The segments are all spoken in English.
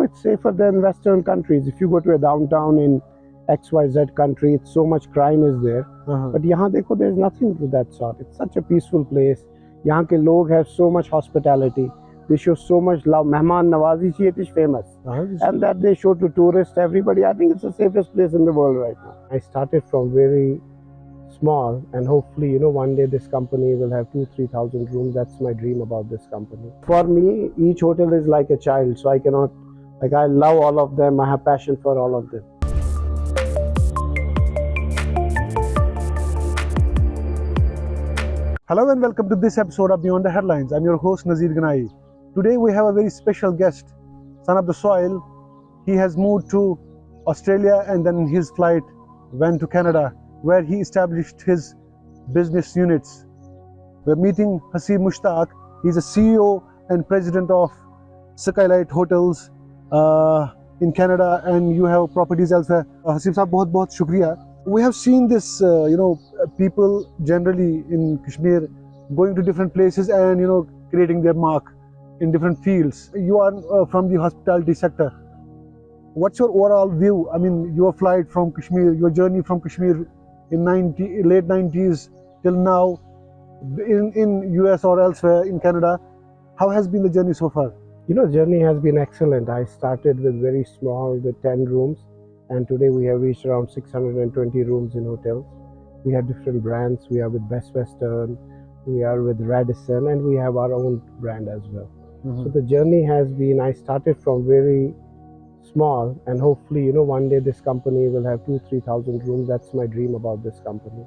it's safer than Western countries. If you go to a downtown in XYZ country, it's so much crime is there. But यहाँ देखो, there's nothing to that sort. It's such a peaceful place. यहाँ के लोग have so much hospitality. They show so much love. Mehman Nawazi, it is famous. And that they show to tourists, everybody. I think it's the safest place in the world right now. I started from very small, and hopefully, one day this company will have 2,000-3,000 rooms. That's my dream about this company. For me, each hotel is like a child, so I cannot, I love all of them. I have passion for all of them. Hello and welcome to this episode of Beyond the Headlines. I'm your host Nazir Ganaie. Today we have a very special guest, son of the soil. He has moved to Australia and then in his flight went to Canada, where he established his business units. We're meeting Haseeb Mushtaq. He's a CEO and president of Skylight Hotels in Canada, and you have properties elsewhere. Haseeb sahab, बहुत बहुत शुक्रिया. We have seen this, people generally in Kashmir going to different places and creating their mark in different fields. You are from the hospitality sector. What's your overall view? I mean, your flight from Kashmir, your journey from Kashmir in late 90s till now in US or elsewhere in Canada, how has been the journey so far? Journey has been excellent. I started with very small, with 10 rooms, and today we have reached around 620 rooms in hotels. We have different brands. We are with Best Western, we are with Radisson, and we have our own brand as well. So the journey has been, I started from very small, and hopefully, one day this company will have 2,000-3,000 rooms. That's my dream about this company.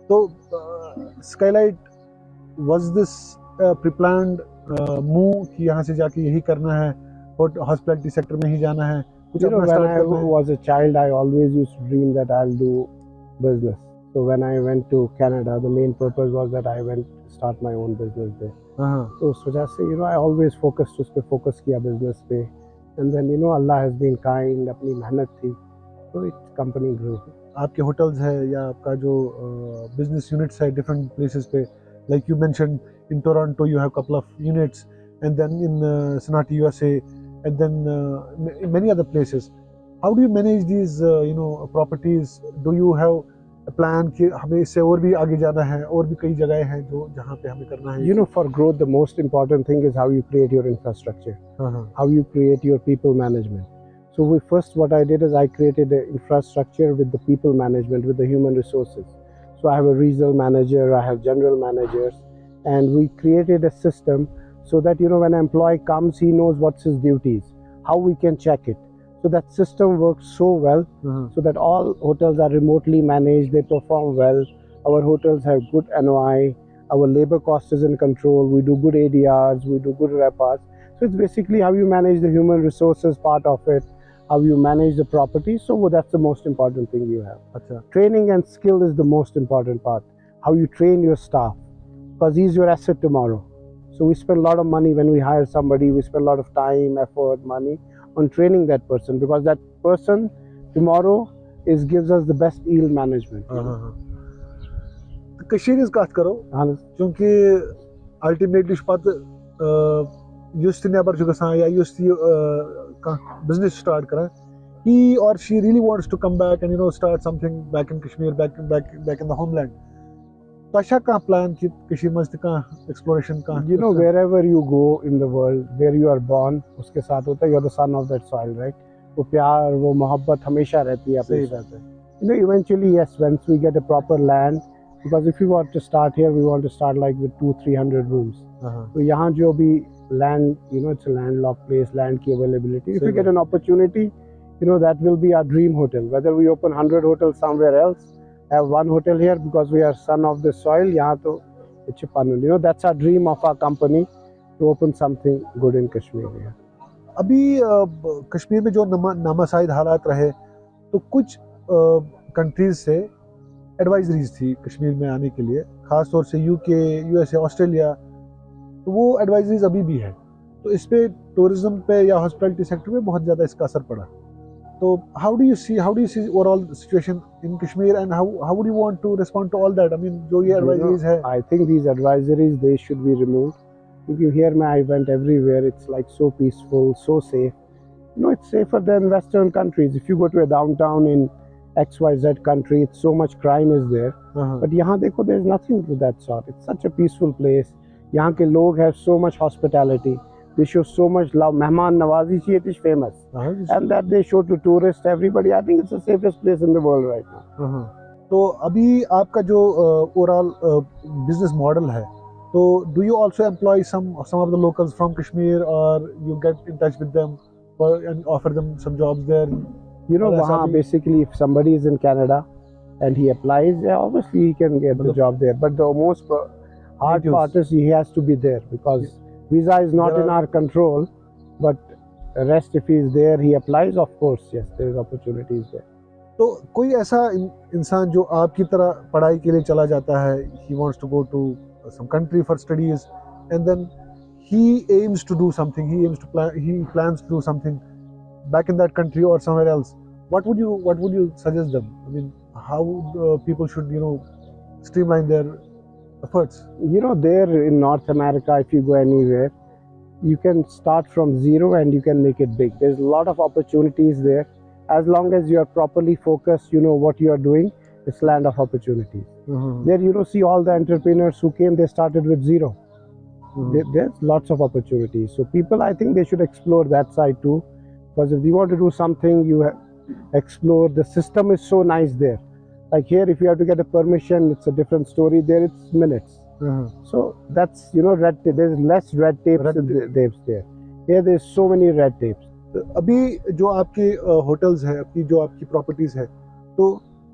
So, Skylight, was this pre-planned move कि यहाँ से जाके यही करना है और hospitality sector में ही जाना है? When I was a child, I always used to dream that I'll do business. So when I went to Canada, the main purpose was that I went to start my own business there. So उस वजह से I always focused उस पे focus किया business पे, and then Allah has been kind, अपनी मेहनत थी, so it company grew. आपके hotels है या आपका जो business units है different places पे, like you mentioned in Toronto you have couple of units, and then in Sonati USA, and then in many other places. How do you manage these properties? Do you have a plan कि हमें इससे और भी आगे जाना है, और भी कई जगहें हैं जो जहाँ पे हमें करना है? For growth, the most important thing is how you create your infrastructure, how you create your people management. So what I did is I created an infrastructure with the people management, with the human resources. So I have a regional manager, I have general managers, and we created a system so that when an employee comes, he knows what's his duties, how we can check it. So that system works so well, so that all hotels are remotely managed, they perform well. Our hotels have good NOI, our labor cost is in control, we do good ADRs, we do good repars. So it's basically how you manage the human resources part of it, how you manage the property. So that's the most important thing you have. Training and skill is the most important part. How you train your staff, because he's your asset tomorrow. So we spend a lot of money when we hire somebody, we spend a lot of time, effort, money on training that person, because that person tomorrow gives us the best yield management. Kashmir बात करो क्योंकि ultimately just never या used business start करा, he or she really wants to come back and start something back in Kashmir, back in the homeland. Tasha का plan कि कश्मीर में का exploration का? Wherever you go in the world, where you are born, उसके साथ होता है, you are the son of that soil, right? वो प्यार, वो मोहब्बत हमेशा रहती है अपने साथ. Eventually, yes, once we get a proper land, because if you want to start here, we want to start like with 200-300 rooms. So यहाँ जो भी land, it's a landlocked place, land की availability. If we get an opportunity, that will be our dream hotel. Whether we open 100 hotels somewhere else, have one hotel here because we are son of the soil, यहाँ तो it's a that's our dream of our company, to open something good in Kashmir. अभी कश्मीर में जो नामासाइद हालात रहे, तो कुछ countries से एडवाइजरीज थी कश्मीर में आने के लिए, खास तौर से यूके, यूएसए, ऑस्ट्रेलिया, तो वो एडवाइजरीज अभी भी है. तो इस पे टूरिज्म पे या हॉस्पिटैलिटी सेक्टर में बहुत ज़्यादा इसका असर पड़ा. So how do you see overall the situation in Kashmir, and how would you want to respond to all that? I mean, जो ये advisories है. I think these advisories, they should be removed. Because here I went everywhere, it's like so peaceful, so safe. No, it's safer than Western countries. If you go to a downtown in XYZ country, it's so much crime is there. But यहाँ देखो, there's nothing to that sort. It's such a peaceful place. यहाँ के लोग have so much hospitality. They show so much love. Mehman Nawazi, it is famous. And that they show to tourists, everybody. I think it's the safest place in the world right now. तो अभी आपका जो overall business model है, तो do you also employ some of the locals from Kashmir, or you get in touch with them and offer them some jobs there? You know, basically, if somebody is in Canada and he applies, yeah, obviously he can get the job there. But the most hard part is he has to be there, because visa is not in our control. But the rest, if he is there, he applies, of course, yes, there is opportunities there. तो कोई ऐसा इंसान जो आपकी तरह पढ़ाई के लिए चला जाता है, he wants to go to some country for studies, and then he aims to do something, he plans to do something back in that country or somewhere else. What would you suggest them? I mean, how people should, you know, streamline their efforts? You know, there in North America, if you go anywhere, you can start from zero and you can make it big. There's a lot of opportunities there. As long as you are properly focused, you know what you are doing, it's land of opportunities. There, you know, see all the entrepreneurs who came, they started with zero. There's lots of opportunities. So people, I think they should explore that side too. Because if you want to do something, you explore. The system is so nice there. Like here, if you have to get a permission, it's a different story. There, it's minutes. So that's, you know, red tape. There's less red tape there. Here, there's so many red tapes. अभी जो आपके hotels है, अपनी जो आपकी properties है, तो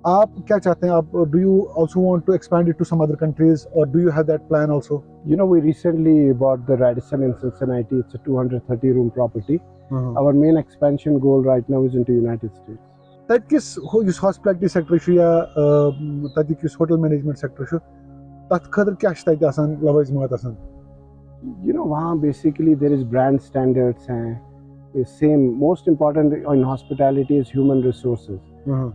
आप क्या चाहते हैं? आप do you also want to expand it to some other countries, or do you have that plan also? You know, we recently bought the Radisson in Cincinnati. It's a 230 room property. Our main expansion goal right now is into United States. Tatkis yus hospitality sector shu ya tadik yus hotel management sector shu tat khadr kya shtayt asan lavazmat asan? You know, wahan basically there is brand standards hain. The same, most important in hospitality is human resources.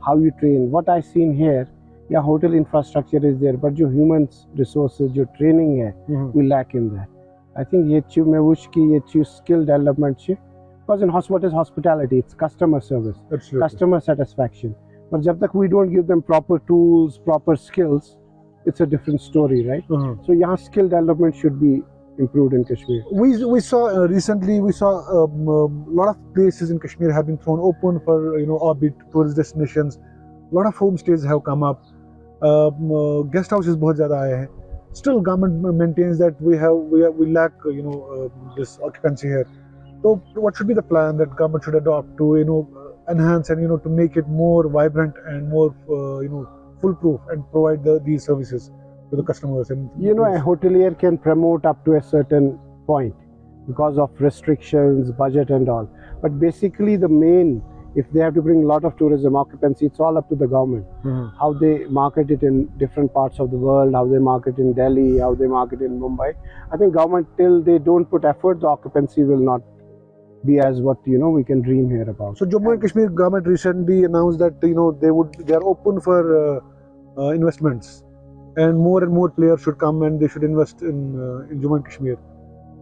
How you train. What I seen here, yeah, hotel infrastructure is there, but jo human resources, jo training hai, we lack in that. I think ye chीज मैं wish कि ये चीज skill development छे, because in hospitality, it's customer service, customer satisfaction. But जब तक we don't give them proper tools, proper skills, it's a different story, right? So यहाँ skill development should be improved in Kashmir. We saw recently, we saw a lot of places in Kashmir have been thrown open for, you know, orbit tourist destinations. A lot of homestays have come up. Guest houses बहुत ज़्यादा आए हैं. Still, government maintains that we lack, you know, this occupancy here. So, what should be the plan that government should adopt to, you know, enhance and, you know, to make it more vibrant and more, you know, foolproof and provide these services to the customers? And you know, a hotelier can promote up to a certain point because of restrictions, budget and all. But basically the main, if they have to bring a lot of tourism occupancy, it's all up to the government. How they market it in different parts of the world, how they market in Delhi, how they market in Mumbai. I think government, till they don't put effort, the occupancy will not be as what, you know, we can dream here about. So Jammu and Kashmir government recently announced that, you know, they are open for investments. And more players should come and they should invest in Jammu and Kashmir.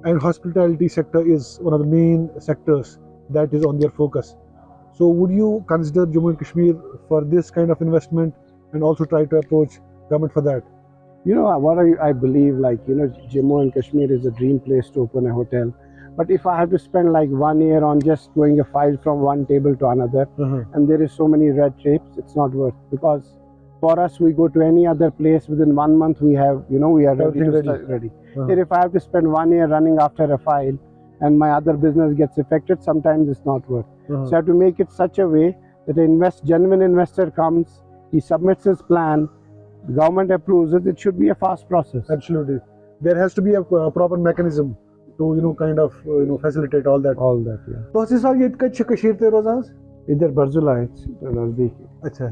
And hospitality sector is one of the main sectors that is on their focus. So would you consider Jammu and Kashmir for this kind of investment and also try to approach government for that? You know, what I believe, like, you know, Jammu and Kashmir is a dream place to open a hotel. But if I have to spend like 1 year on just going a file from one table to another, and there is so many red tapes, it's not worth. Because for us, we go to any other place, within 1 month we have, you know, we are ready. Here, if I have to spend 1 year running after a file and my other business gets affected, sometimes it's not worth. So I have to make it such a way that a genuine investor comes, he submits his plan, the government approves it. It should be a fast process. Absolutely. There has to be a proper mechanism to, you know, kind of, you know, facilitate all that. All that, yeah. तो हसीब साहब, ये कच्छ कशीर थे रोजाज? इधर बरजुला है, नजदीक. अच्छा.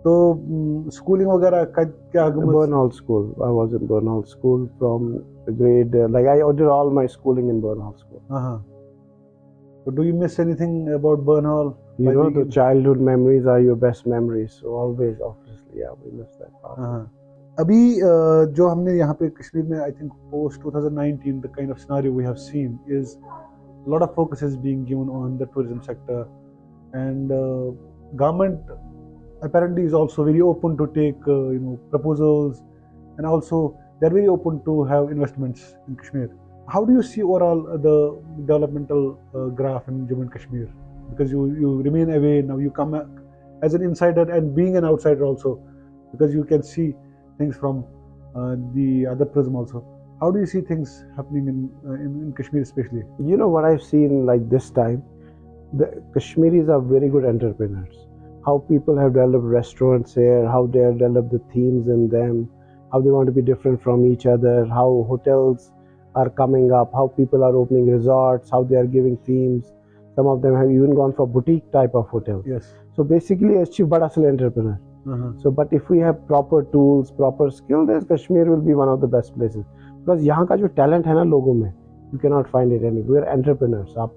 तो schooling वगैरह का क्या? Burnhall School. I was in Burnhall School from grade, like I did all my schooling in Burnhall School. So do you miss anything about Burnhall? You know, the childhood memories are your best memories. So always, obviously, yeah, we miss that part. अभी जो हमने यहाँ पे कश्मीर में, I think post 2019, the kind of scenario we have seen is a lot of focus is being given on the tourism sector, and government apparently is also very open to take proposals, and also they're very open to have investments in Kashmir. How do you see overall the developmental graph in Jammu and Kashmir? Because you remain away now, you come as an insider and being an outsider also, because you can see things from the other prism also. How do you see things happening in Kashmir especially? You know what I've seen like this time, the Kashmiris are very good entrepreneurs. How people have developed restaurants here, how they have developed the themes in them, how they want to be different from each other, how hotels are coming up, how people are opening resorts, how they are giving themes. Some of them have even gone for boutique type of hotels. Yes. So basically, a bada asal entrepreneur. So, but if we have proper tools, proper skill, then Kashmir will be one of the best places. Because यहाँ का जो talent है ना लोगों में, you cannot find it anywhere. We're entrepreneurs. आप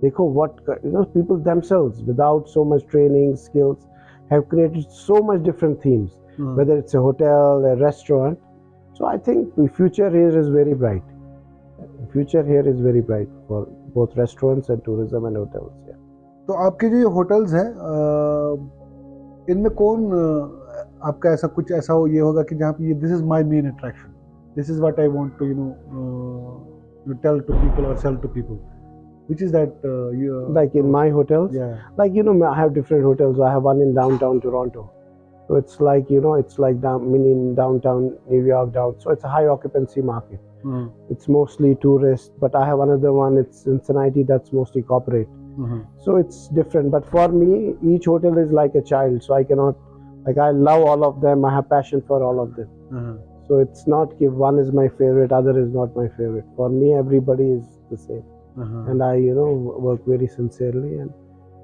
देखो what people themselves, without so much training, skills, have created so much different themes. Whether it's a hotel, a restaurant. So I think the future here is very bright. The future here is very bright for both restaurants and tourism and hotels. Yeah. तो आपके जो ये hotels हैं, इनमें कौन आपका ऐसा कुछ ऐसा हो ये होगा कि जहाँ पे ये this is my main attraction, this is what I want to tell to people or sell to people, which is that like in my hotels, yeah, like I have different hotels. I have one in downtown Toronto, so it's like it's like downtown New York down, so it's a high occupancy market. It's mostly tourist, but I have another one, it's in Cincinnati, that's mostly corporate. So it's different, but for me each hotel is like a child, so I cannot, like, I love all of them, I have passion for all of them. So it's not if one is my favorite, other is not my favorite. For me everybody is the same. And I work very sincerely, and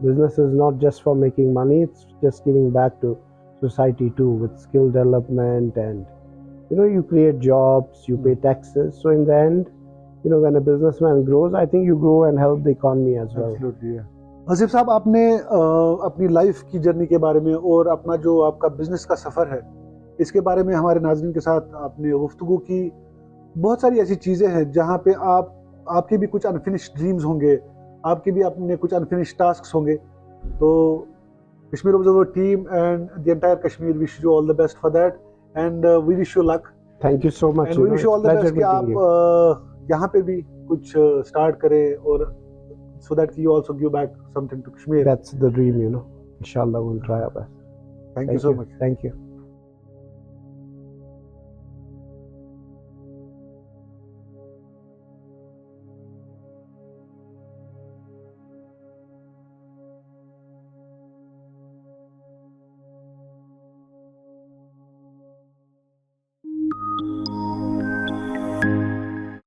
business is not just for making money, it's just giving back to society too, with skill development, and you create jobs, you pay taxes. So in the end, when a businessman grows, I think you grow and help the economy as well. Absolutely, yeah. Haseeb साहब, आपने अपनी life की journey के बारे में और अपना जो आपका बिजनेस का सफ़र है, इसके बारे में हमारे नाज़रीन के साथ आपने गुफ्तगू की. बहुत सारी ऐसी चीज़ें हैं जहाँ पे आपके भी कुछ अनफिनिश्ड ड्रीम्स होंगे, आपके भी अपने कुछ अनफिनिश्ड टास्क्स होंगे. तो Kashmir observer team and the entire Kashmir wish you all the best for that, and we wish you luck. Thank you so much. And we wish you all the best कि आप यहाँ पे भी कुछ स्टार्ट करें, और so that you also give back something to Kashmir. That's the dream, Inshallah, we'll try our best. Thank you so much. Thank you.